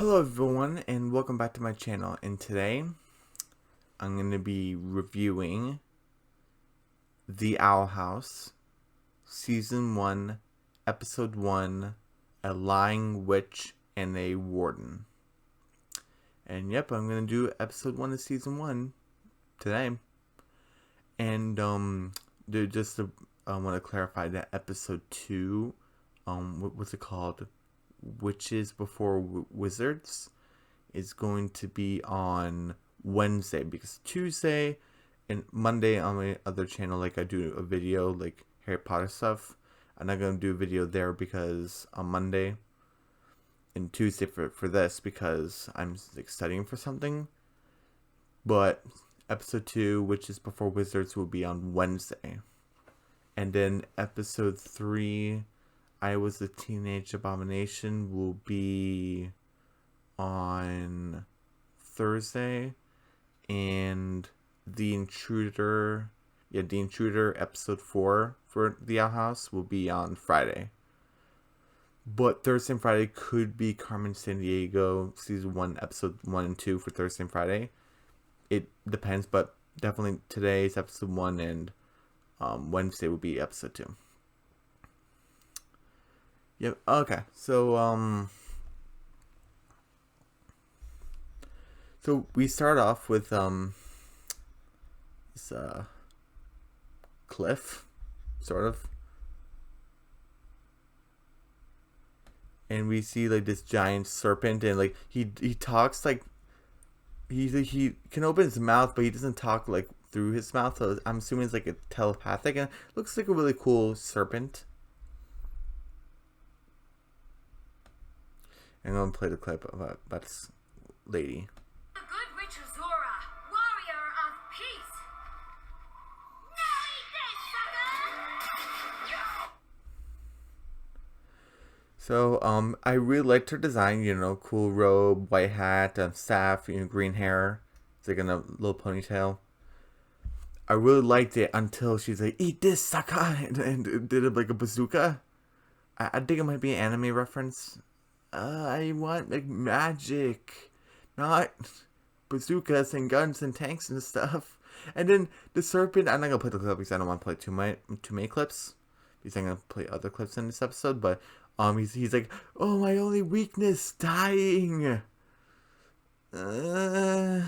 Hello everyone and welcome back to my channel, and today I'm going to be reviewing The Owl House Season 1 Episode 1, A Lying Witch and a Warden. And yep, I'm going to do Episode 1 of Season 1 today. And I want to clarify that Episode 2, what's it called? Witches Before Wizards is going to be on Wednesday, because Tuesday and Monday on my other channel, like, I do a video like Harry Potter stuff. I'm not going to do a video there because on Monday and Tuesday for this, because I'm like studying for something. But episode 2, Witches Before Wizards, will be on Wednesday. And then episode 3, I Was a Teenage Abomination, will be on Thursday, and The Intruder episode 4 for The Owl House will be on Friday. But Thursday and Friday could be Carmen Sandiego season 1 episode 1 and 2 for Thursday and Friday. It depends, but definitely today's episode 1, and Wednesday will be episode 2. Yep. Okay. So we start off with this cliff, sort of, and we see like this giant serpent, and like he talks like he can open his mouth, but he doesn't talk like through his mouth. So I'm assuming it's like a telepathic, and it looks like a really cool serpent. I'm going to play the clip about this lady. The good witch Azora, warrior of peace. Now eat this, sucker! So, I really liked her design, cool robe, white hat, staff, green hair. It's like in a little ponytail. I really liked it until she's like, eat this, sucker, and did it like a bazooka. I think it might be an anime reference. I want like magic, not bazookas and guns and tanks and stuff. And then the serpent, I'm not gonna play the clip because I don't want to play too many clips, because I'm gonna play other clips in this episode. But he's like, oh, my only weakness, dying. I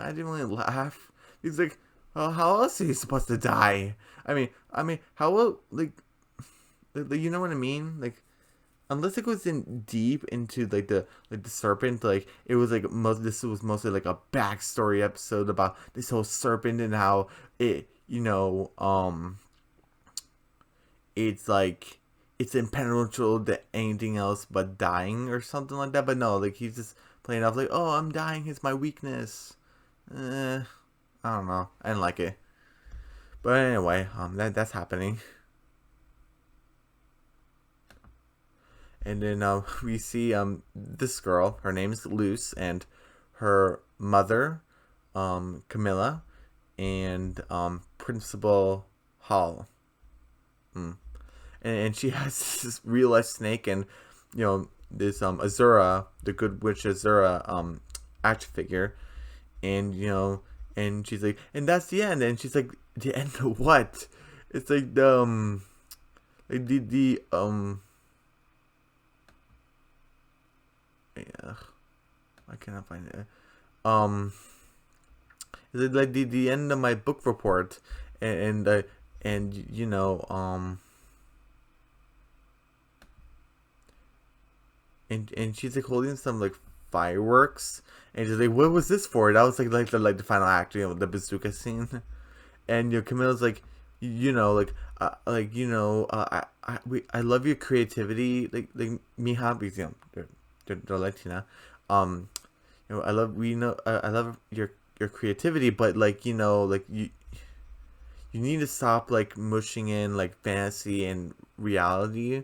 didn't really laugh. He's like, oh, how else are you supposed to die? I mean, how, like, you know what I mean? Like, unless it goes in deep into like the serpent, like it was like this was mostly like a backstory episode about this whole serpent and how it, it's like it's impenetrable to anything else but dying or something like that. But no, like he's just playing off like, oh, I'm dying, it's my weakness. I don't know, I didn't like it. But anyway, that's happening. And then we see this girl. Her name is Luce, and her mother, Camilla, and Principal Hall. And she has this real life snake, and this Azura, the good witch Azura, action figure, and and she's like, and that's the end. And she's like, the end of what? It's like the yeah, I cannot find it. Is it like the end of my book report, and and she's like holding some like fireworks, and she's like, what was this for? That was like the final act, the bazooka scene, and Camilla's like, I love your creativity, like mija, because they're Latina. I love I love your creativity, but like you need to stop like mushing in like fantasy and reality,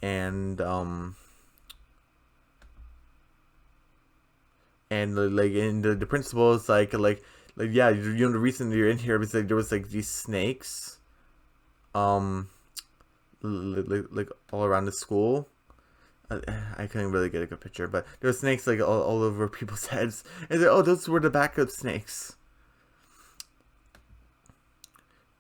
and the principal is like yeah, the reason you're in here is like there was like these snakes like all around the school. I couldn't really get a good picture, but there were snakes like all over people's heads. And like, oh, those were the backup snakes.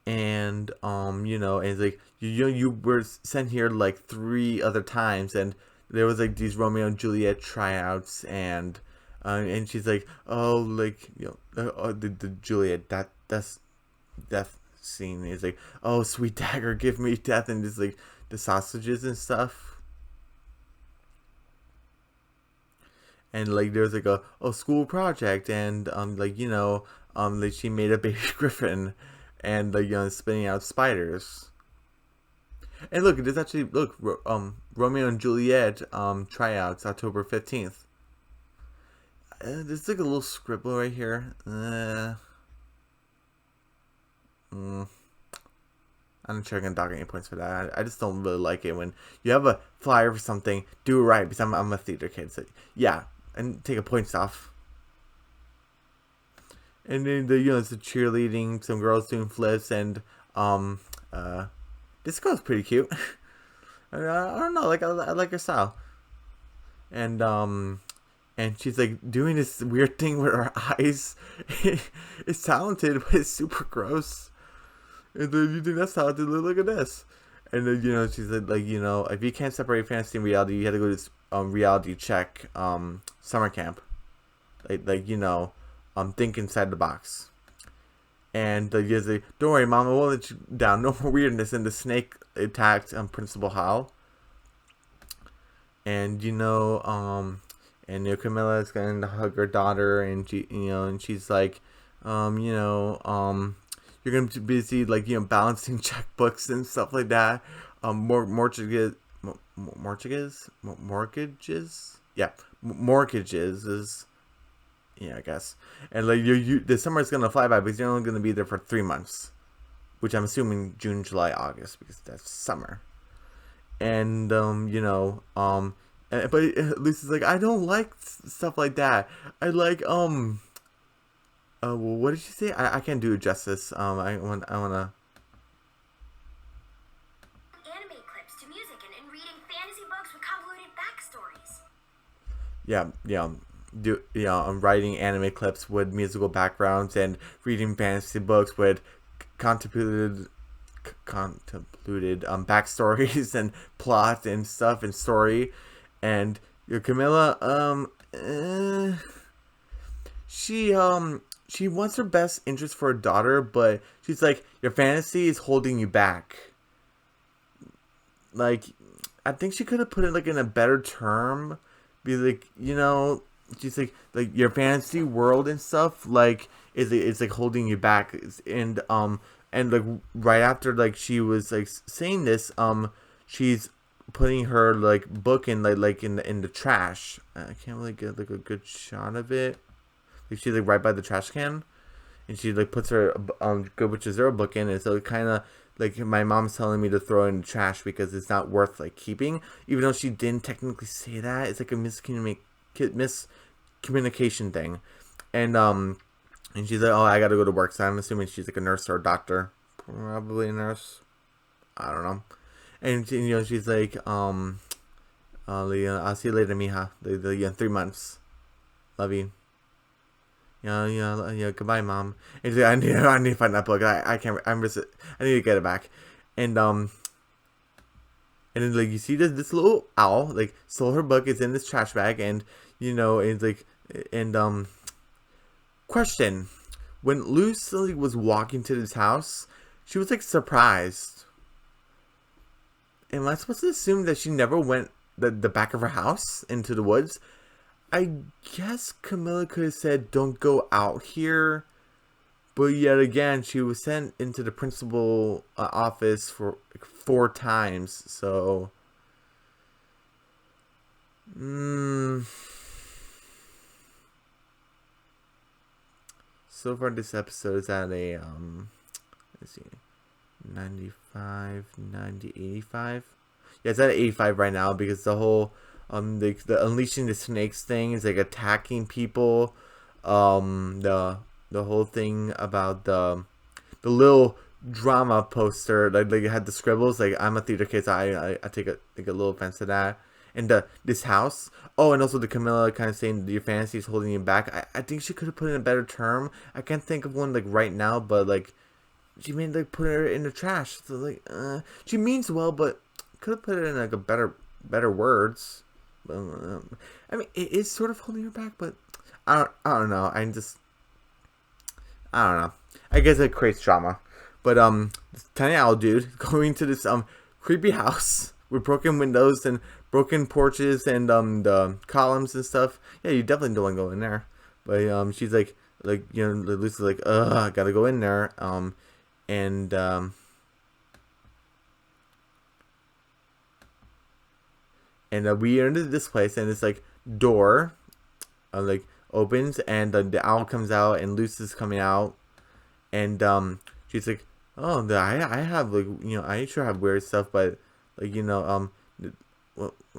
And you know, and it's like you were sent here like 3 other times, and there was like these Romeo and Juliet tryouts, and she's like, oh, like, you know, the Juliet that's death scene is like, oh, sweet dagger, give me death, and just like the sausages and stuff. And like there's like a school project, and like, you know, like she made a baby griffin, and like, you know, spinning out spiders. And look, there's actually, look, Romeo and Juliet tryouts October 15th. There's like a little scribble right here. I'm not sure I'm gonna dock any points for that. I just don't really like it when you have a flyer for something, do it right, because I'm a theater kid. So yeah, and take a points off. And then the, you know, it's the cheerleading, some girls doing flips, and this girl's pretty cute. I don't know, like I like her style. And she's like doing this weird thing with her eyes. It's talented, but it's super gross. And then you think that's talented? Look at this. And then, you know, she's like, you know, if you can't separate fantasy and reality, you have to go to this reality check summer camp. Like you know, think inside the box. And he's like, don't worry, Mom, I won't let you down. No more weirdness. And the snake attacked Principal Hal. And you know, and you know, Camilla's going to hug her daughter, and she, you know, and she's like, you know, you're gonna be busy, like, you know, balancing checkbooks and stuff like that. Mortgages, yeah, mortgages is, yeah, I guess. And like the summer's gonna fly by because you're only gonna be there for 3 months, which I'm assuming June, July, August, because that's summer. And you know, but Lucy's like, I don't like stuff like that. I like well, what did you say? I can't do it justice. I wanna. Anime clips to music and reading fantasy books with convoluted backstories. I'm writing anime clips with musical backgrounds and reading fantasy books with convoluted backstories and plot and stuff and story. And your Camilla, she wants her best interest for her daughter, but she's like, your fantasy is holding you back. Like, I think she could have put it like in a better term. Be like, you know, she's like your fantasy world and stuff, like, is like holding you back. And like right after like she was like saying this, she's putting her like book in like in the trash. I can't really get like a good shot of it. Like she's like right by the trash can, and she like puts her Good Witch Zero book in, and so it kind of like my mom's telling me to throw it in the trash because it's not worth like keeping, even though she didn't technically say that. It's like a miscommunication thing, and she's like, oh, I gotta go to work, so I'm assuming she's like a nurse or a doctor, probably a nurse. I don't know. And you know, she's like, I'll see you later, mija. The 3 months. Love you. Yeah, goodbye, Mom. And she's like, I need to find that book. I can't. I need to get it back. And then like you see this little owl like stole her book. It's in this trash bag, and you know, it's like, and question: when Lucy was walking to this house, she was like surprised. Am I supposed to assume that she never went the back of her house into the woods? I guess Camilla could have said, don't go out here. But yet again, she was sent into the principal office for like 4 times. So, so far this episode is at a, let's see, 95, 90, 85. Yeah, it's at 85 right now because the whole the unleashing the snakes thing is like attacking people. The whole thing about the little drama poster, like it had the scribbles, like I'm a theater kid, so I take a little offense to that. And this house. Oh, and also the Camilla kind of saying your fantasy is holding you back. I think she could have put in a better term. I can't think of one like right now, but like she made like put her in the trash. So like she means well, but could have put it in like a better words. I mean, it is sort of holding her back, but I don't know. I don't know. I guess it creates drama. But this tiny owl dude going to this creepy house with broken windows and broken porches and the columns and stuff. Yeah, you definitely don't want to go in there. But she's like Lucy's like, I gotta go in there. And we entered this place, and it's like door like opens, and the owl comes out, and Lucy's coming out, and she's like, oh, I have like I sure have weird stuff, but like where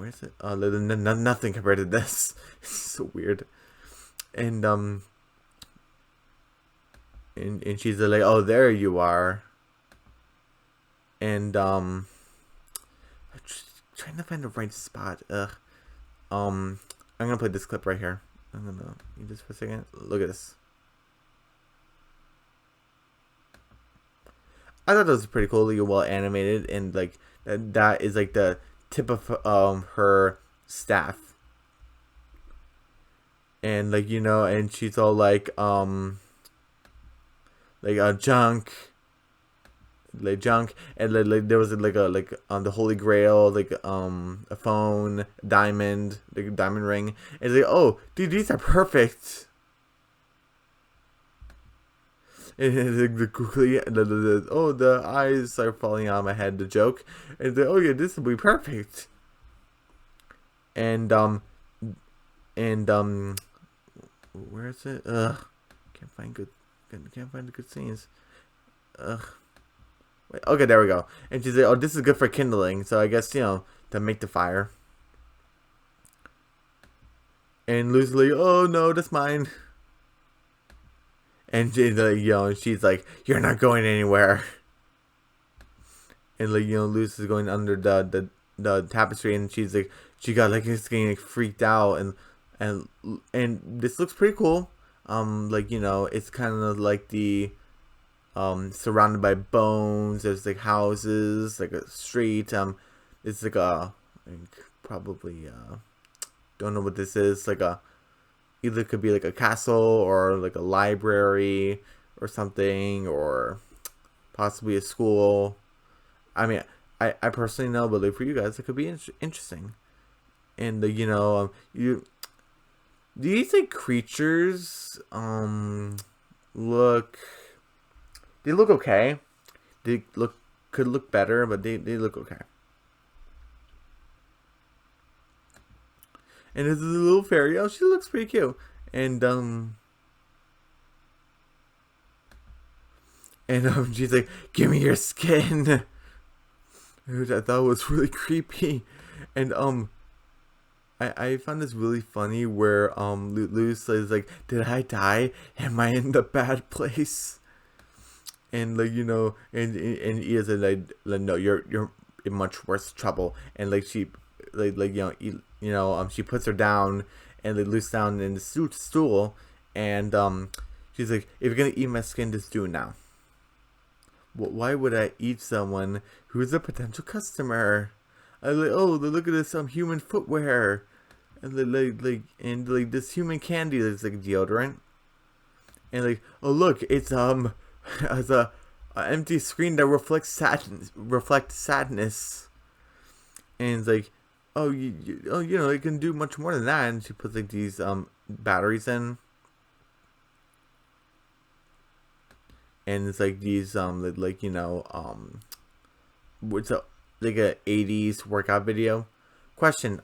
is it? Nothing compared to this. It's so weird, and and she's like, oh, there you are, and trying to find the right spot. I'm gonna play this clip right here. I'm gonna need this for a second. Look at this. I thought that was pretty cool, like well animated, and like that is like the tip of her staff, and like and she's all like junk. Like junk, and like there was like the Holy Grail, like a phone, diamond, like a diamond ring. And it's like, oh, dude, these are perfect. And the eyes are falling out of my head. The joke, and it's like, oh yeah, this will be perfect. And where is it? Can't find the good scenes. Okay, there we go. And she's like, oh, this is good for kindling. So I guess, to make the fire. And Lucy's like, oh, no, that's mine. And she's like, she's like, you're not going anywhere. And like, Lucy's going under the tapestry, and she's like, she got like, it's getting like freaked out, and this looks pretty cool. It's kind of like the surrounded by bones. There's like houses, like a street. It's like probably don't know what this is. Like either it could be like a castle or like a library or something, or possibly a school. I mean, I personally know, but like for you guys, it could be interesting. And these like creatures look. They look okay. They could look better, but they look okay. And there's a little fairy. Oh, she looks pretty cute. And she's like, "Give me your skin," which I thought was really creepy. And I found this really funny where Luz is like, "Did I die? Am I in the bad place?" And like and he is like no, you're in much worse trouble. And like she she puts her down, and they loose down in the stool, and she's like, if you're gonna eat my skin, just do it now. Why would I eat someone who's a potential customer? I like, oh, look at this human footwear, and like this human candy that's like deodorant, and like, oh look, it's as a empty screen that reflects sadness, and it's like, oh, it can do much more than that. And she puts like these batteries in, and it's like these what's a like a 80s workout video. Question,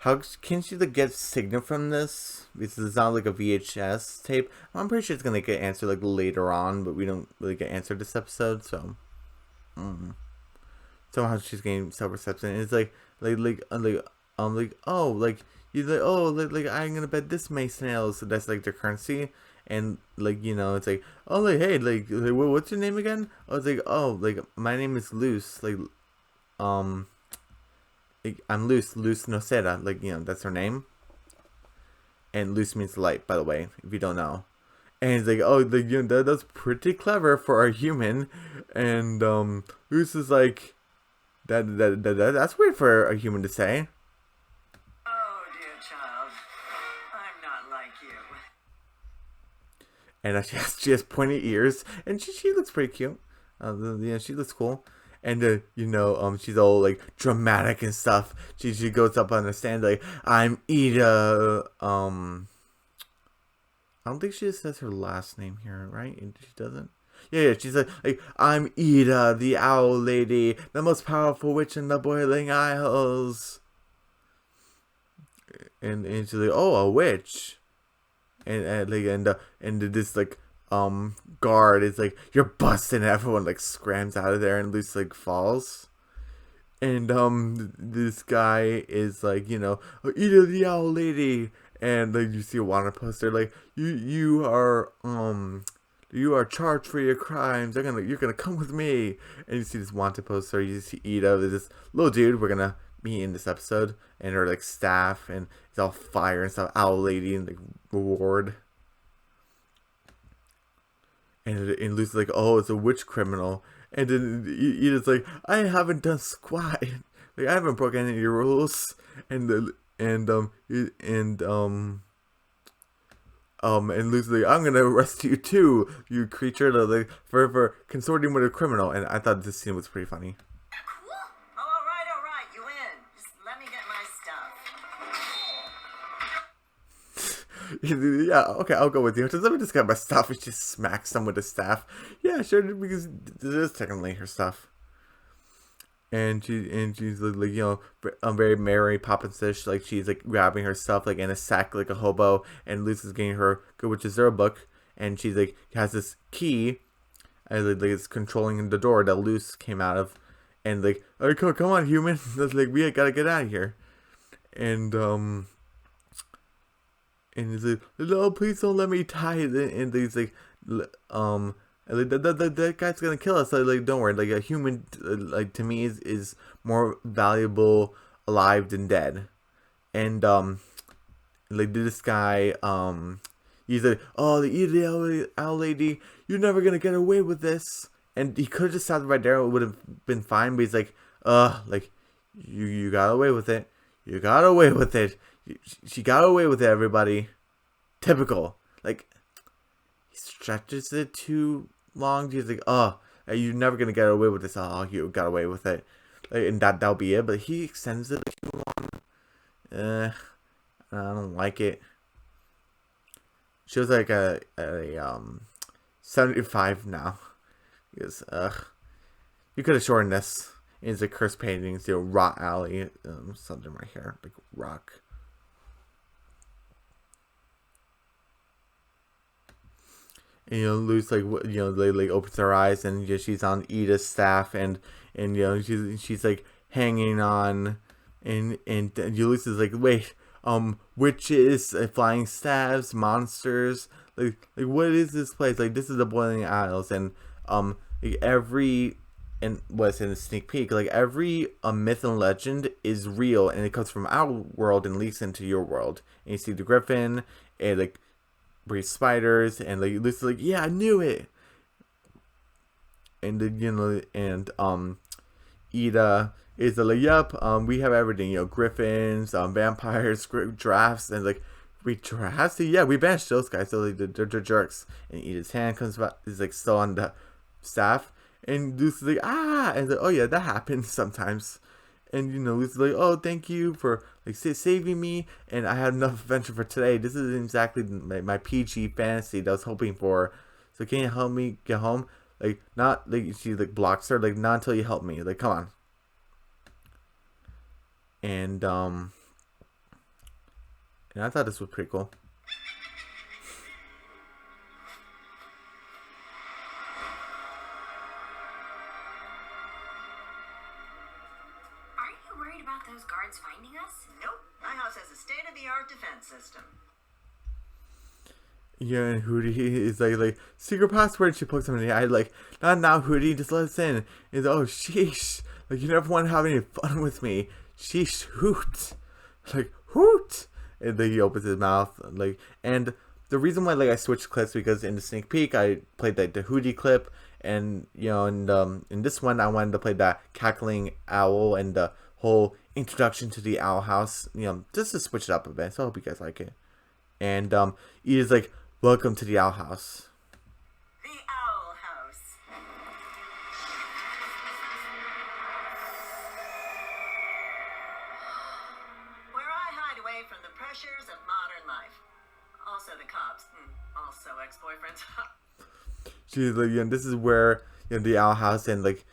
how can she like get signal from this? Because it's not like a VHS tape. I'm pretty sure it's gonna get answered like later on, but we don't really get answered this episode. So, somehow she's getting self-reception. And it's like oh, like you like, oh, like I'm gonna bet this makes snails. So that's like their currency. And like it's like, oh, like, hey, like what's your name again? I was like, oh, like my name is Luce. Like I'm Luz Nocera, like, you know, that's her name. And Luz means light, by the way, if you don't know. And he's like, oh, you know, that's pretty clever for a human. And Luz is like, that's weird for a human to say. Oh, dear child, I'm not like you. And she has pointy ears, and she looks pretty cute. Yeah, she looks cool. And you know, she's all like dramatic and stuff. She goes up on the stand like, I'm Ida. I don't think she just says her last name here, right? She doesn't. Yeah, she's like I'm Ida, the Owl Lady, the most powerful witch in the Boiling Isles. And she's like, oh, a witch. And this like guard is like, you're busting, and everyone like scrams out of there, and Luce like falls. And this guy is like, you know, Ida the Owl Lady, and like you see a wanted poster like, you are charged for your crimes. You're gonna come with me. And you see this wanted poster. You see Ida, this little dude we're gonna meet in this episode, and her like staff, and it's all fire and stuff. Owl Lady and like reward. And Lucy's like, oh, it's a witch criminal. And then Ida's like, I haven't done squat. Like, I haven't broken any rules. And Lucy's like, I'm gonna arrest you too, you creature, like, for consorting with a criminal. And I thought this scene was pretty funny. Cool. Oh, all right, you win. Just let me get my stuff. Yeah, okay, I'll go with you. Just let me just get my stuff. And she smacks them with a staff. Yeah, sure, because this is technically her stuff. And she's like, you know, very Mary Poppins-ish. Like, she's like grabbing her stuff like in a sack like a hobo. And Lucy's getting her Good Witch Zero book. And she's like, has this key, and like it's controlling the door that Luce came out of. And like, oh, come on, human. That's like, we gotta get out of here. And he's like, no, please don't let me die. And he's like, that guy's gonna kill us. So, like, don't worry. Like, a human, like, to me is more valuable alive than dead. And like, this guy, he's like, oh, the Owl Lady, you're never gonna get away with this. And he could have just stopped right there. It would have been fine. But he's like, like, you got away with it. You got away with it. She got away with it, everybody. Typical. Like, he stretches it too long. He's like, you're never gonna get away with this. Oh, you got away with it. Like, and that'll be it. But he extends it too long. I don't like it. She was like a 75 now. Because, you could have shortened this. It's a curse paintings, you know, Rot Alley, something right here, like rock. And, you know, Luce, like, you know, like opens her eyes, and, you know, she's on Ida's staff, and you know, she's like hanging on, and Luce is like, wait, witches, flying staffs, monsters, like what is this place? Like, this is the Boiling Isles, and like and what's in a sneak peek, like every myth and legend is real, and it comes from our world and leaks into your world. And you see the griffin, and like breathe spiders, and like Lucy's like, yeah, I knew it. And then, you know, and Ida is like, yep, we have everything, you know, griffins, vampires, drafts, and like, we drafts, yeah, we banished those guys, so like they're jerks. And Ida's hand comes back, is like still on the staff. And Lucy's like, and like, oh yeah, that happens sometimes. And, you know, Lucy's like, oh, thank you for like saving me, and I had enough adventure for today. This is exactly my PG fantasy that I was hoping for. So can you help me get home? Like, not like, she like blocks her, like, not until you help me. Like, come on. And I thought this was pretty cool. Those guards finding us? Nope. My house has a state-of-the-art defense system. Yeah, and Hootie is like secret password. She pokes him in the eye, like, not now, Hootie, just let us in. And oh, sheesh, like, you never want to have any fun with me. sheesh, hoot, like hoot, and then he opens his mouth, like, and the reason why like I switched clips because in the sneak peek I played like the hootie clip, and you know, and in this one I wanted to play that cackling owl and the whole introduction to the owl house, you know, just to switch it up a bit. So I hope you guys like it. And he is like, welcome to the owl house. The Owl House. Where I hide away from the pressures of modern life. Also the cops. Also ex-boyfriends. She's like, yeah, this is where, you know, the owl house, and like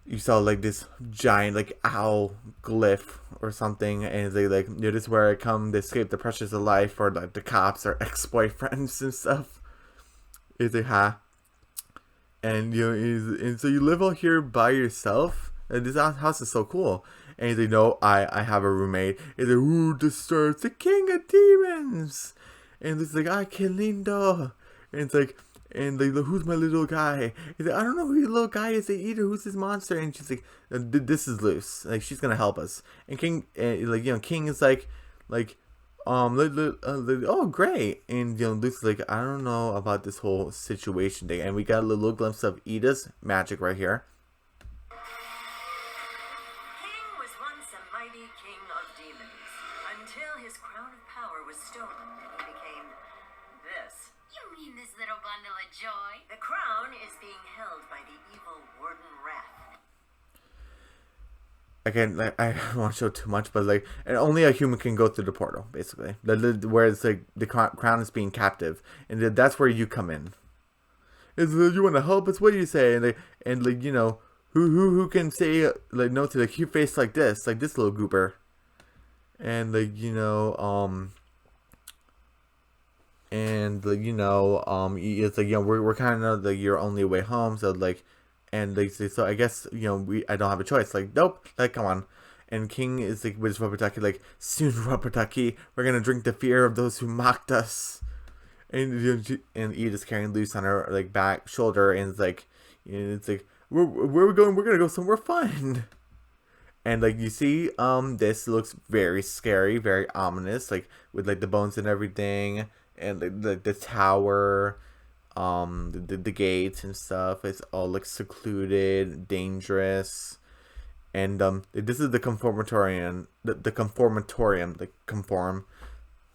you saw like this giant like owl glyph or something, and it's like, you know, this is where I come to escape the pressures of life, or like the cops or ex-boyfriends and stuff. It's like, ha. And you know, and so you live out here by yourself, and this house is so cool. And he's like, no, I have a roommate. He's like, who disturbs the king of demons? And it's like, que lindo. And it's like, and like, who's my little guy? He's like, I don't know who your little guy is. Either who's this monster? And she's like, this is Luce. Like, she's gonna help us. And King, like, you know, King is like, oh great. And you know, Luce is like, I don't know about this whole situation thing. And we got a little glimpse of Ida's magic right here. King was once a mighty king of demons, until his crown of power was stolen and he became this. You mean this little bundle of joy? The crown is being held by the evil Warden Wrath. Again, like, I don't want to show too much, but like, and only a human can go through the portal, basically. Where it's like the crown is being captive, and that's where you come in. Is you want to help us? What do you say? And like you know, who can say like no to the cute face like this little goober, and like you know and like you know it's like, you know, we're kind of like your only way home, so like. And they say, so I guess, you know, I don't have a choice. Like, nope, like, come on. And King is like with his rubber ducky, like, soon, rubber ducky, we're gonna drink the fear of those who mocked us. And Ida's carrying Luce on her like back shoulder, and it's like, you know, it's like, where are we going? We're gonna go somewhere fun. And like you see, this looks very scary, very ominous, like with like the bones and everything, and like the tower. The gates and stuff, it's all like secluded, dangerous, and this is the conformatorium, the conformatorium, like conform,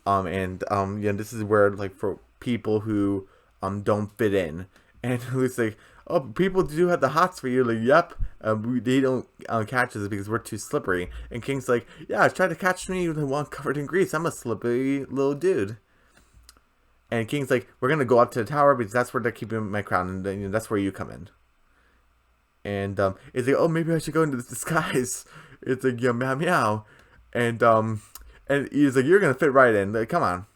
and yeah, this is where like for people who don't fit in, and it's like, oh, people do have the hots for you, like, yep, they don't catch us because we're too slippery, and King's like, yeah, try to catch me with one covered in grease, I'm a slippery little dude. And King's like, we're going to go up to the tower because that's where they're keeping my crown. And then, you know, that's where you come in. And it's like, oh, maybe I should go into this disguise. It's like, yeah, meow, meow. And he's like, you're going to fit right in. Like, come on.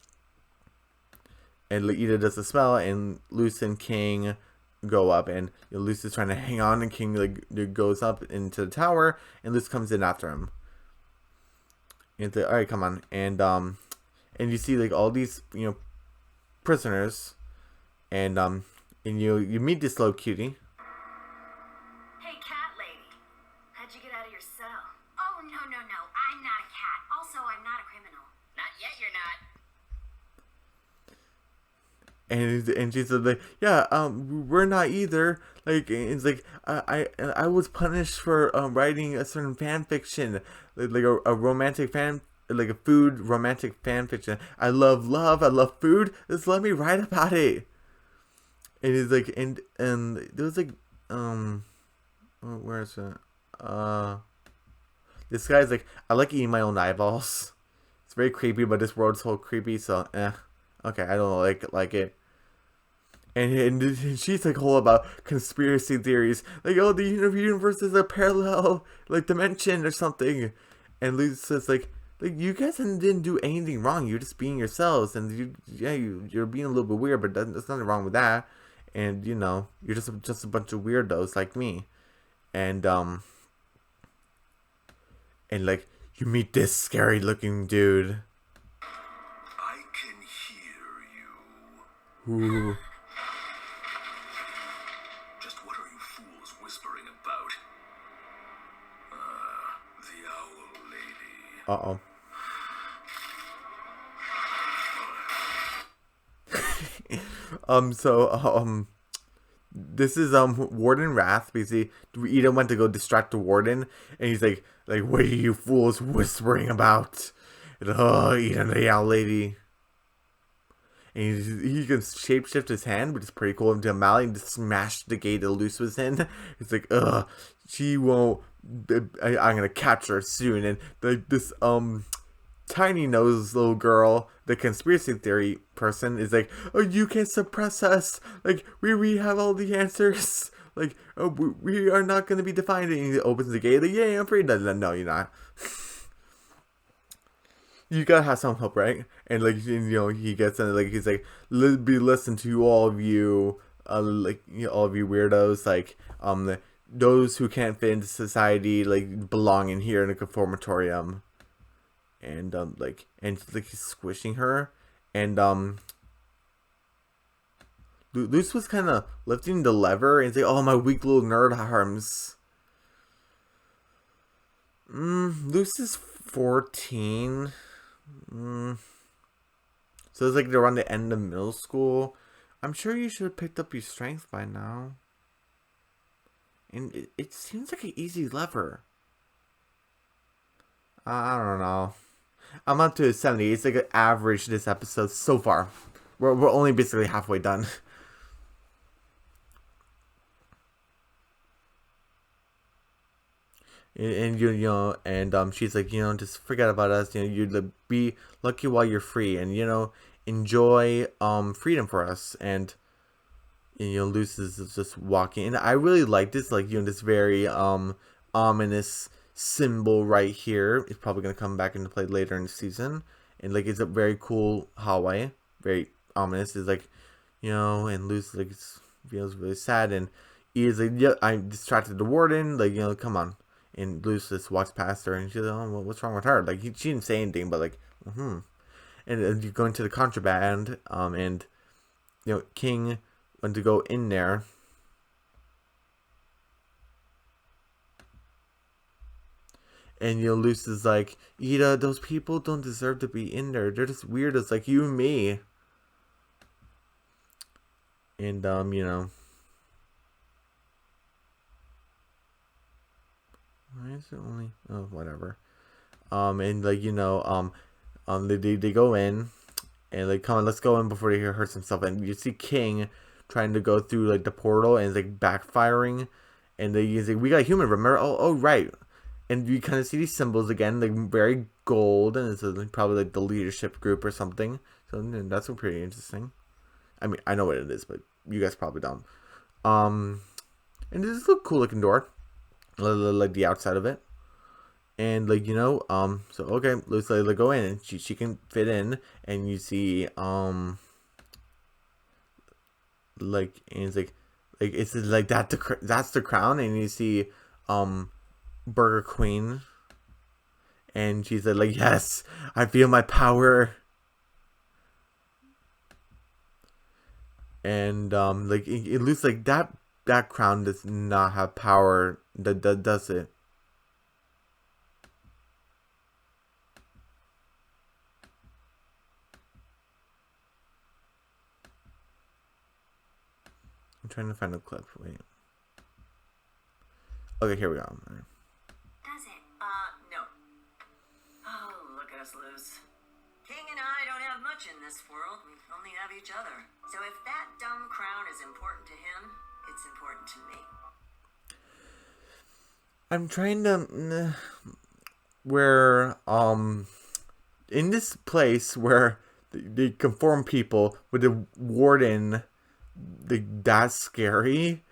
And Ida does the spell. And Luce and King go up. And you know, Luce is trying to hang on. And King like goes up into the tower. And Luce comes in after him. And it's like, all right, come on. And you see like all these, you know, prisoners, and you meet this little cutie. Hey, cat lady. How'd you get out of your cell? Oh, no. I'm not a cat. Also, I'm not a criminal. Not yet, you're not. And she's like, yeah, we're not either. Like, it's like, I was punished for writing a certain fan fiction, like a romantic fan, like a food romantic fan fiction. I love I love food. Just let me write about it. And he's like, and there was like, where is it? This guy's like, I like eating my own eyeballs. It's very creepy, but this world's so creepy, so okay, I don't like it. And she's like whole about conspiracy theories, like, oh, the universe is a parallel like dimension or something. And Luce says like you guys didn't do anything wrong. You're just being yourselves, and you're being a little bit weird, but there's nothing wrong with that. And you know, you're just a bunch of weirdos like me. And like you meet this scary looking dude. I can hear you. Ooh. Just what are you fools whispering about? The Owl Uh-oh. This is Warden Wrath. Basically, Ida went to go distract the Warden, and he's like, what are you fools whispering about? And, Ida the Owl Lady. And he can shapeshift his hand, which is pretty cool, into a mallet and just smash the gate that Luce was in. It's like, she won't. I'm gonna capture her soon. And like this tiny nose little girl, the conspiracy theory person, is like, oh, you can suppress us. Like we have all the answers. Like, oh, we are not gonna be defined. And he opens the gate. Like, yay, I'm free. No, you're not. You gotta have some hope, right? And like, you know, he gets in, like, he's like, listen to all of you, like, you know, all of you weirdos, like, those who can't fit into society, like, belong in here in a conformatorium. And like he's squishing her, and Luce was kind of lifting the lever, and he's like, oh, my weak little nerd arms. Luce is 14. So it's like they're around the end of middle school. I'm sure you should have picked up your strength by now. And it seems like an easy lever. I don't know. I'm up to a 70. It's like an average this episode so far. We're only basically halfway done. And you know, and she's like, you know, just forget about us. You know, you be lucky while you're free, and you know, enjoy freedom for us. And you know, Luce is just walking, and I really like this, like, you know, this very ominous symbol right here. It's probably gonna come back into play later in the season, and like, it's a very cool hallway, very ominous. It's like, you know, and Luce like feels really sad, and he's like, yeah, I distracted the Warden. Like, you know, come on. And Luce just walks past her, and she's like, oh, well, what's wrong with her? Like, she didn't say anything, but like, And you go into the contraband, and, you know, King went to go in there. And, you know, Luce is like, Ida, those people don't deserve to be in there. They're just weirdos like you and me. And, you know. Why is it only... Oh, whatever. And, like, you know, they go in. And, like, come on, let's go in before he hurts himself. And you see King trying to go through, like, the portal. And it's, like, backfiring. And he's like, we got a human, remember? Oh, right. And you kind of see these symbols again. Like, very gold. And it's probably, like, the leadership group or something. So, that's pretty interesting. I mean, I know what it is, but you guys probably don't. And this is a cool looking door. Like the outside of it, and like, you know, so okay, let's like go in, and she can fit in, and you see like, and it's like it's like that's the crown, and you see Burger Queen, and she's like, yes, I feel my power. And like it looks like that crown does not have power. That does it. I'm trying to find a clip. Wait. Okay, here we go. Does it? No. Oh, look at us, Luce. King and I don't have much in this world. We only have each other. So if that dumb crown is important to him, it's important to me. I'm trying to where in this place where they conform people with the Warden, that's scary.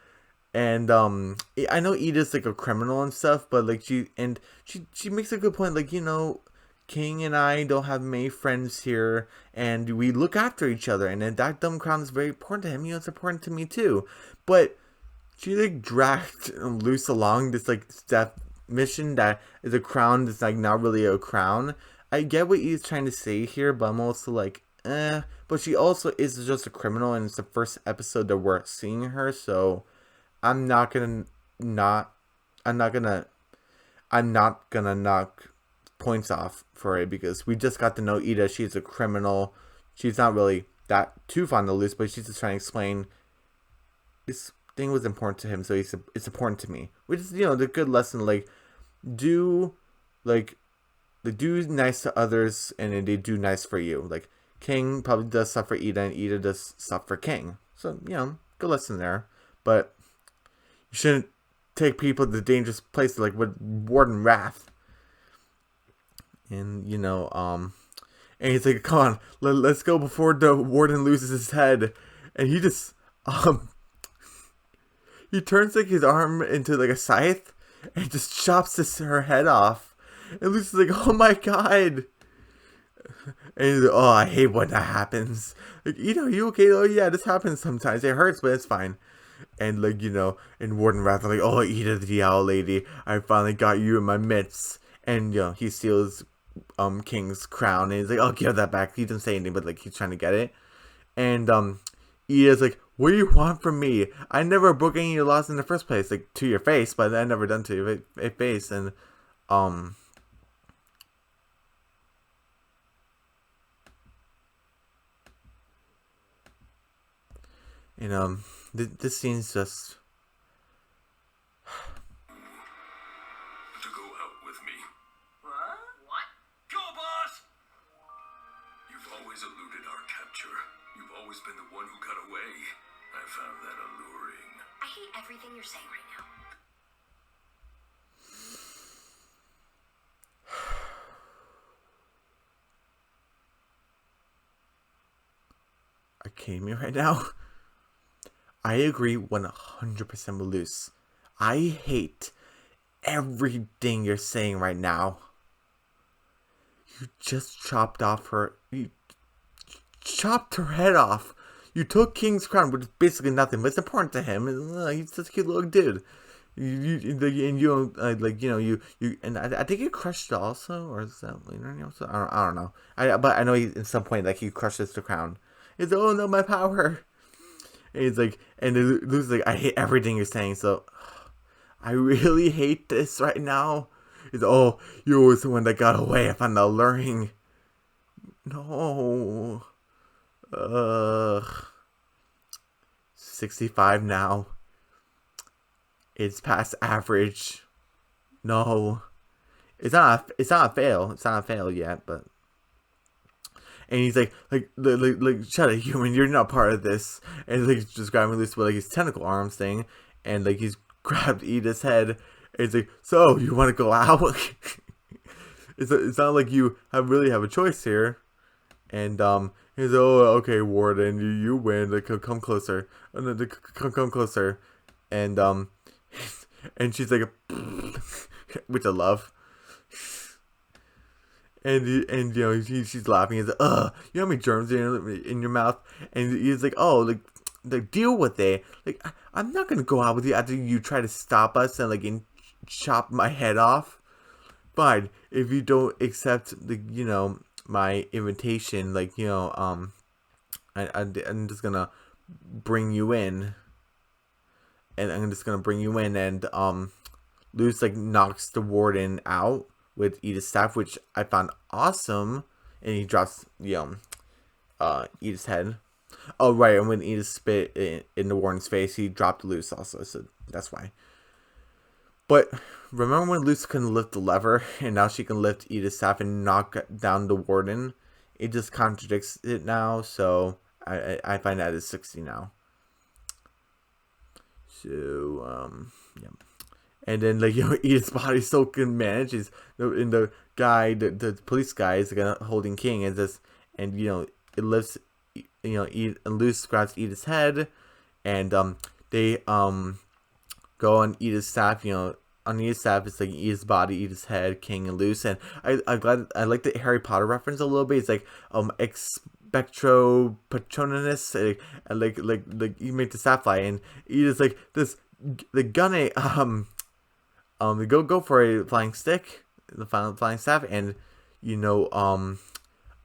And I know Ida's like a criminal and stuff, but like she makes a good point. Like, you know, King and I don't have many friends here, and we look after each other, and then that dumb crown is very important to him. You know, it's important to me too. But she like dragged Luce along this like step mission that is a crown that's like not really a crown. I get what he's trying to say here, but I'm also like, but she also is just a criminal, and it's the first episode that we're seeing her, so I'm not gonna not points off for it because we just got to know Ida. She's a criminal. She's not really that too fond of Luz, but she's just trying to explain this thing was important to him, so it's important to me. Which is, you know, the good lesson, like, do nice to others, and then they do nice for you. Like, King probably does stuff for Ida, and Ida does stuff for King. So, you know, good lesson there. But you shouldn't take people to dangerous places like with Warden Wrath. And, you know, and he's like, come on, let's go before the Warden loses his head. And he just, he turns like his arm into like a scythe and just chops her head off. And Lucy's like, oh my god. And he's like, oh, I hate when that happens. Like, you know, you okay? Oh yeah, this happens sometimes. It hurts, but it's fine. And like, you know, and Warden Wrath like, oh, Ida the Owl Lady, I finally got you in my midst. And, you know, he steals King's crown, and he's like, I'll give that back. He doesn't say anything, but like he's trying to get it. And Ida's like, what do you want from me? I never broke any of your laws in the first place, like to your face, but I never done to your face. And this scene's just To go out with me. What? Go, boss! You've always eluded our capture. You've always been the one who got away. I found that alluring. I hate everything you're saying right now. Are you kidding me right now? I agree 100% with Luce. I hate everything you're saying right now. You just chopped off her. You chopped her head off. You took King's crown, which is basically nothing, but it's important to him. He's just a cute little dude. And I think you crushed it also, or is that later? Also, I don't know. But I know at some point like he crushes the crown. He's like, oh no, my power. And he's like, and Lucy's like, I hate everything you're saying. So I really hate this right now. He's like, oh, you was the one that got away. I found the alluring. No. 65 now. It's past average. No. It's not a fail. It's not a fail yet, but. And he's like, shut up, human, you're not part of this. And like, just grabbing Lucy with like his tentacle arms thing, and like he's grabbed Ida's head. And he's like, so you want to go out? It's not like you really have a choice here. And he's like, oh, okay, Warden, you win. Like, come closer. Come closer. And and she's like, with the love. And you know, she's laughing. He's like, you know how many germs are in your mouth? And he's like, oh, like deal with it. Like, I'm not gonna go out with you after you try to stop us and like chop my head off. Fine, if you don't accept the, you know, my invitation, like, you know, I'm just gonna bring you in. And I'm just gonna bring you in, and Luce like knocks the Warden out with Ida's staff, which I found awesome. And he drops, you know, Ida's head. Oh, right, and when Ida spit in the Warden's face, he dropped Luce also, so that's why. But remember when Luce couldn't lift the lever, and now she can lift Ida's staff and knock down the Warden? It just contradicts it now, so I find that as 60 now. So, yeah. And then, like, you know, Ida's body still can manage. And the guy, the police guy is holding King, and this, and you know, it lifts, you know, and Luce grabs Ida's head, and they go on Ida's staff. You know, on Ida's staff, it's like Ida's body, Ida's head, King, and Luce. And I like the Harry Potter reference a little bit. It's like expectro patronus, like you make the staff fly, and Ida's like this, the gun go for a flying stick, the flying staff, and you know,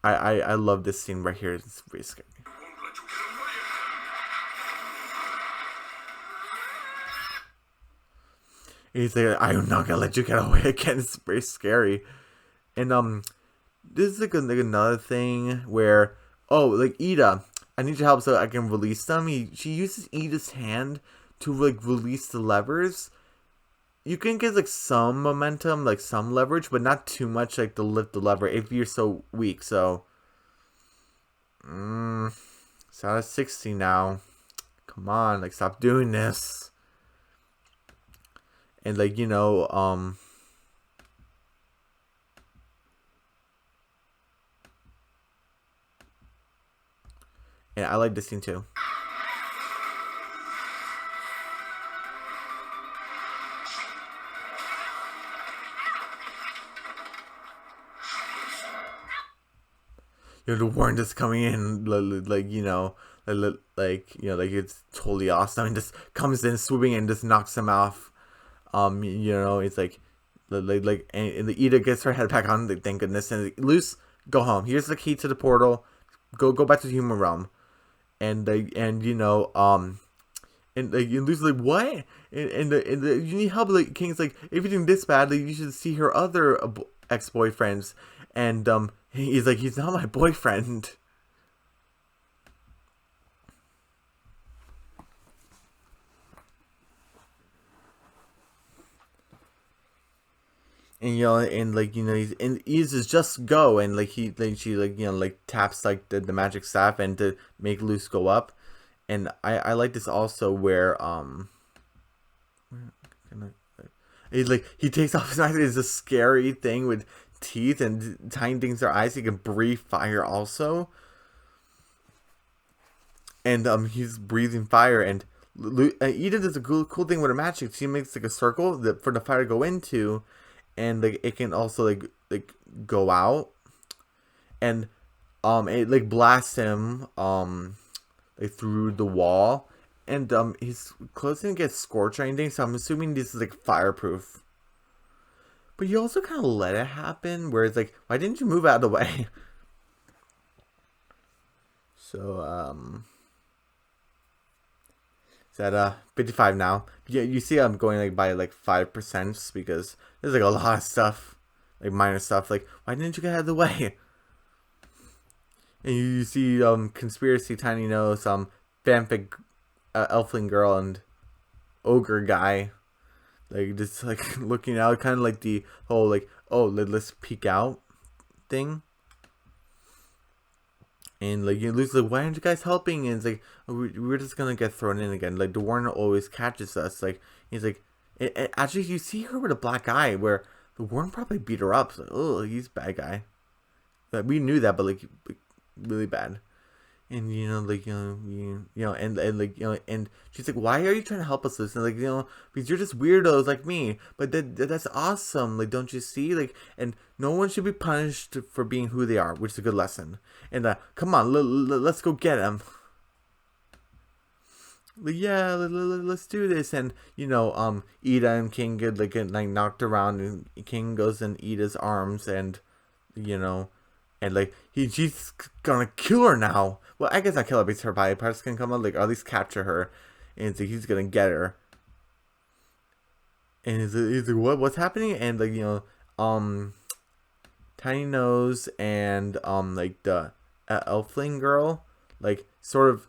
I love this scene right here. It's very scary. Won't let you get away again. He's like, I'm not gonna let you get away again. It's very scary. And this is like another thing where, oh, like Ida, I need your help so I can release them. She uses Ida's hand to like release the levers. You can get like some momentum, like some leverage, but not too much like to lift the lever if you're so weak. So, it's out of 60 now. Come on, like stop doing this. And like, you know, yeah, I like this scene too. You know, the Warden just coming in, like you know, like you know, like it's totally awesome, and just comes in swooping and just knocks him off. You know, it's like and the Ida gets her head back on. Like, thank goodness. And like, Luce, go home. Here's the key to the portal. Go back to the human realm. And you know, and like Luce's like, what? And you need help. Like King's like, if you're doing this bad, like, you should see her other ex-boyfriends. And he's like, he's not my boyfriend. And you know, and like you know, he's just go, and like she like you know like taps like the magic staff and to make Luce go up. And I like this also where he takes off his mask. It's a scary thing with teeth and tiny things in their eyes. He can breathe fire also. And he's breathing fire, and Ida does a cool thing with her magic. She makes like a circle for the fire to go into, and like it can also like go out, and it like blasts him like through the wall, and his clothes didn't get scorched or anything, so I'm assuming this is like fireproof. But you also kind of let it happen, where it's like, why didn't you move out of the way? So it's at 55 now. Yeah, you see I'm going like by like 5% because there's like a lot of stuff, like minor stuff. Like, why didn't you get out of the way? And you see conspiracy, tiny nose, fanfic, elfling girl and ogre guy, like just like looking out, kind of like the whole like, oh, let's peek out thing. And like you lose, like, why aren't you guys helping? And it's like, oh, we're just gonna get thrown in again. Like the Warden always catches us. Like he's like, actually you see her with a black eye, where the Warden probably beat her up. So, oh, he's a bad guy. But we knew that, but like really bad. And you know, like you know, and like you know, and she's like, "Why are you trying to help us, Lucy?" And like, you know, because you're just weirdos like me. But that's awesome. Like, don't you see? Like, and no one should be punished for being who they are, which is a good lesson. And come on, let's go get him. Like, yeah, let's do this. And you know, Ida and King get like knocked around, and King goes in Ida's arms, and you know. And like she's gonna kill her now. Well, I guess not kill her because her body parts can come out, like, or at least capture her. And so he's gonna get her. And he's like, what's happening? And like, you know, Tiny Nose and like the elfling girl, like sort of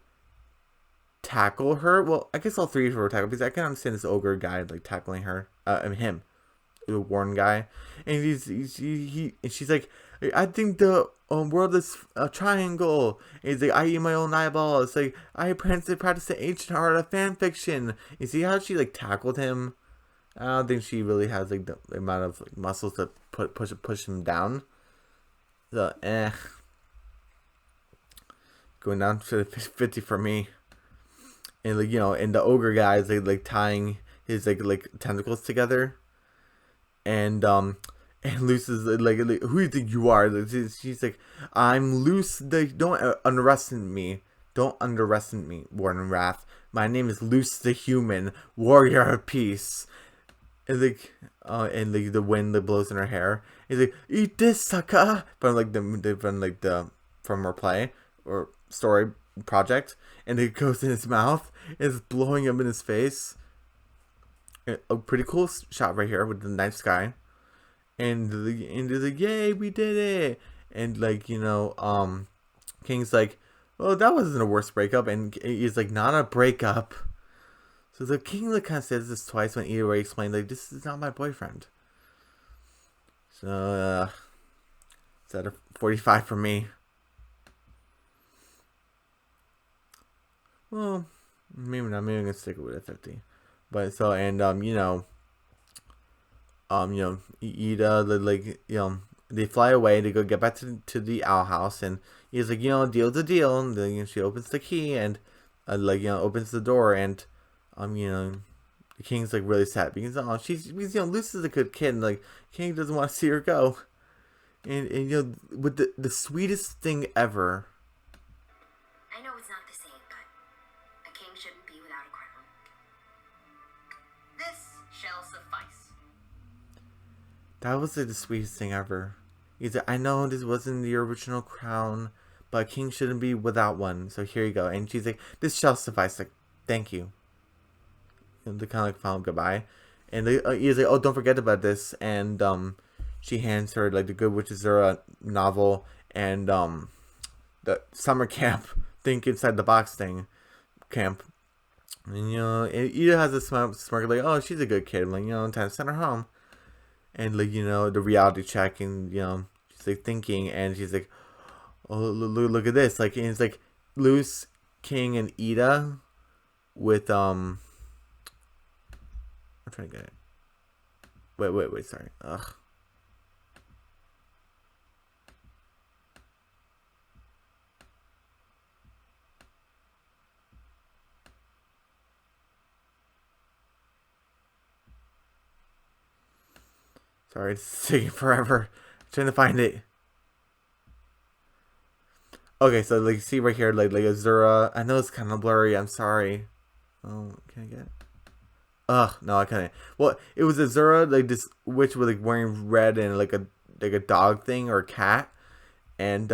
tackle her. Well, I guess all three of her were tackled because I can understand this ogre guy like tackling her. Him, the Warden guy, and she's like, I think the world is a triangle. And he's like, I eat my own eyeball. It's like, I practice the ancient art of fan fiction. You see how she like tackled him? I don't think she really has like the amount of like, muscles to push him down. So going down to 50 for me. And like, you know, and the ogre guy is like tying his like tentacles together. And Luce is like, who do you think you are? She's like, I'm Luce. Don't underestimate me. Don't underestimate me, Warden Wrath. My name is Luce the Human, Warrior of Peace. And like, the wind that blows in her hair. He's like, eat this, sucker. From her play or story project, and it goes in his mouth. It's blowing him in his face. A pretty cool shot right here with the night sky. and they're like, yay, we did it. And like, King's like, well, that wasn't a worst breakup. And he's like, not a breakup. So the King like kind of says this twice when Ida already explained, like, this is not my boyfriend. So it's at a 45 for me. Well, maybe not. Maybe I'm gonna stick with a 50. But so, and Ida, they fly away to go get back to the owl house, and he's like, deal's a deal. And then she opens the key and opens the door, and the King's like really sad because Lucy's a good kid, and like King doesn't want to see her go, and with the sweetest thing ever. I know it's not the same, but a king shouldn't be without a crown. This shall suffice. That was like the sweetest thing ever. He's like, I know this wasn't the original crown, but a king shouldn't be without one. So here you go. And she's like, this shall suffice. Like, thank you. And they kind of like found goodbye. And he's like, oh, don't forget about this. And she hands her like the Good Witch Azura novel and the summer camp think inside the box thing camp. And Ida has a smirk like, oh, she's a good kid. Like, time to send her home. And like, the reality check, and she's like thinking, and she's like, oh, look at this. Like, and it's like Luce, King, and Ida with I'm trying to get it. Wait, sorry. Ugh. Sorry, it's taking forever. I'm trying to find it. Okay, so like see right here, like Azura. I know it's kind of blurry. I'm sorry. Oh, can I get it? Ugh, no, I couldn't. Well, it was Azura, like this witch with like wearing red and like a dog thing or a cat, and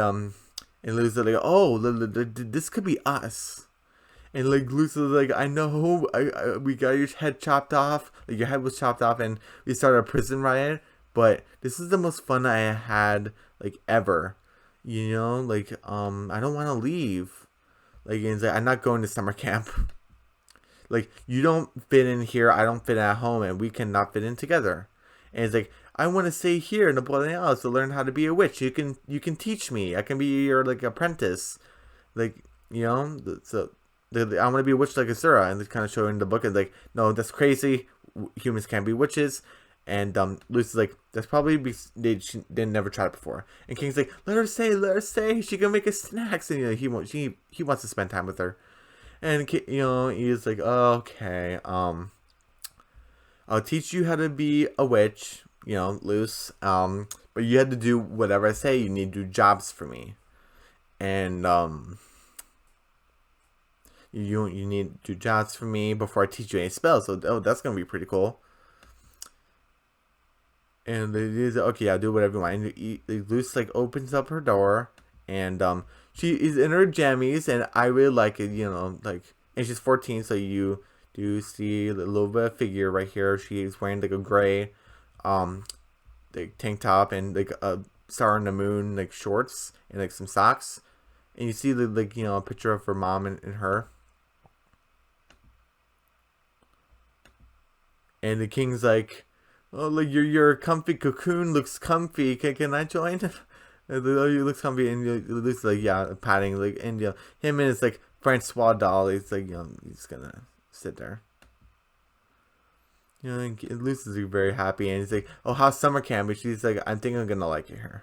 Lucy's like, oh, this could be us. And like Lucy's like, I know, we got your head chopped off, like your head was chopped off, and we started a prison riot. But this is the most fun I had like ever, like I don't want to leave, like it's like, I'm not going to summer camp. Like, you don't fit in here, I don't fit at home, and we cannot fit in together. And it's like, I want to stay here in the Bloody Isles to learn how to be a witch. You can teach me. I can be your like apprentice, like so. I want to be a witch like Azura, and they kind of show in the book, and like, no, that's crazy. Humans can't be witches. And Lucy's like, that's probably because they never tried it before. And King's like, let her stay. She can make us snacks. And he wants to spend time with her. And he's like, oh, okay, I'll teach you how to be a witch, Luce. But you had to do whatever I say. You need to do jobs for me, and you need to do jobs for me before I teach you any spells. So that's gonna be pretty cool. And he's like, okay, I'll do whatever you want. And Luce like opens up her door, and she is in her jammies, and I really like it, like, and she's 14, so you do see a little bit of figure right here. She's wearing like a gray like tank top and like a star on the moon like shorts and like some socks, and you see the like a picture of her mom and her. And the King's like, oh, like your comfy cocoon looks comfy. Can I join? Oh, you look comfy, and Lucy's like, yeah, patting, like, and him and his like Francois doll. He's like, he's gonna sit there. And Lucy's like, very happy, and he's like, oh, how's summer camp? And she's like, I think I'm gonna like it here.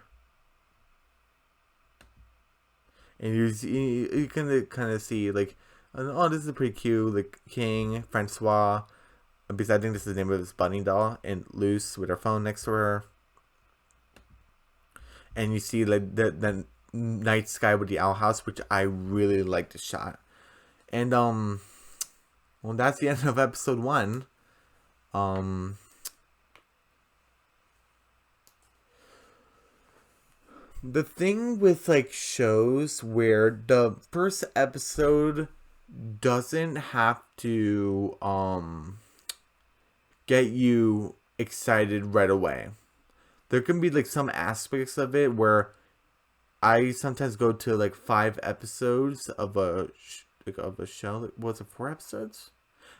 And you can kind of see like, oh, this is pretty cute, like King Francois. Because I think this is the name of his bunny doll, and Luce with her phone next to her. And you see like the night sky with the owl house, which I really like the shot. And well, that's the end of episode 1. The thing with like shows where the first episode doesn't have to get you excited right away. there can be like some aspects of it where I sometimes go to like 5 episodes of a show. Like, was it 4 episodes?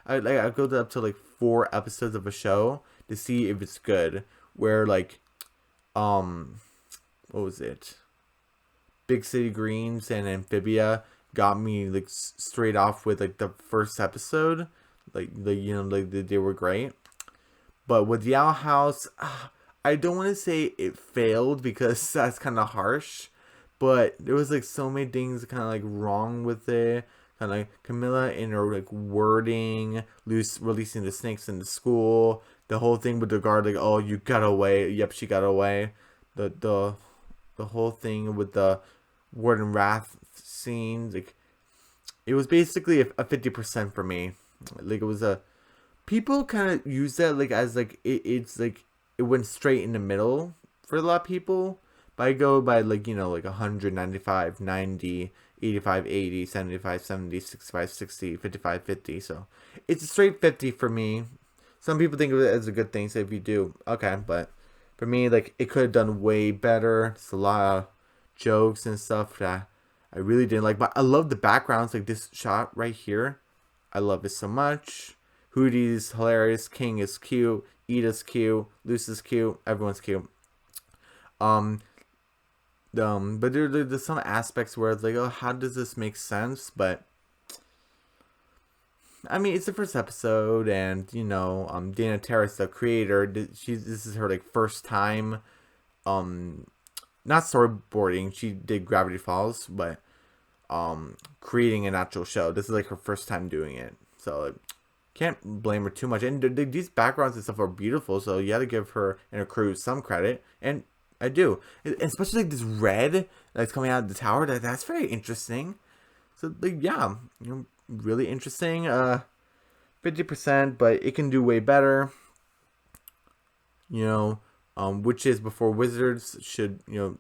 I go to up to like 4 episodes of a show to see if it's good. Where like, what was it? Big City Greens and Amphibia got me like straight off with like the first episode. Like they were great. But with the Owl House, I don't want to say it failed because that's kind of harsh. But there was like so many things kind of like wrong with it. Kind of like Camilla in her like wording, releasing the snakes in the school. The whole thing with the guard, like, oh, you got away. Yep, she got away. The whole thing with the Warden Wrath scenes, like, it was basically a 50% for me. Like, it was a, people kind of use that like as like it's like it went straight in the middle for a lot of people. But I go by like, you know, like 100, 95, 90, 85, 80, 75, 70, 65, 60, 55, 50. So it's a straight 50 for me. Some people think of it as a good thing. So if you do, okay. But for me, like, it could have done way better. It's a lot of jokes and stuff that I really didn't like. But I love the backgrounds. Like this shot right here. I love it so much. Hootie's hilarious. King is cute. Ida's cute. Luce is cute. Everyone's cute. But there's some aspects where it's like, oh, how does this make sense? But I mean, it's the first episode, and you know, Dana Terrace, the creator, this is her like first time, not storyboarding. She did Gravity Falls, but creating an actual show. This is like her first time doing it, so like, can't blame her too much. And these backgrounds and stuff are beautiful, so you got to give her and her crew some credit, and I do, especially like this red that's coming out of the tower. That's very interesting. So like, yeah, you know, really interesting. 50%, but it can do way better. You know, Witches Before Wizards should, you know,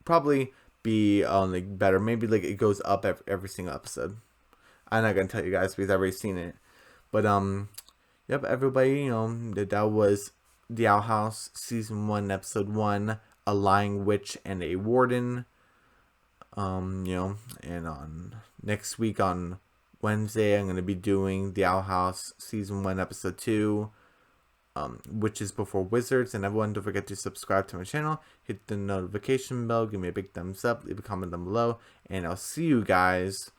probably be like better. Maybe like it goes up every single episode. I'm not gonna tell you guys because I've already seen it. But yep, everybody, you know, that was The Owl House season 1, episode 1. A lying witch and a warden. You know, and on next week on Wednesday, I'm gonna be doing The Owl House season 1, episode 2. Witches Before Wizards. And everyone, don't forget to subscribe to my channel, hit the notification bell, give me a big thumbs up, leave a comment down below, and I'll see you guys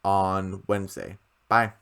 on Wednesday. Bye.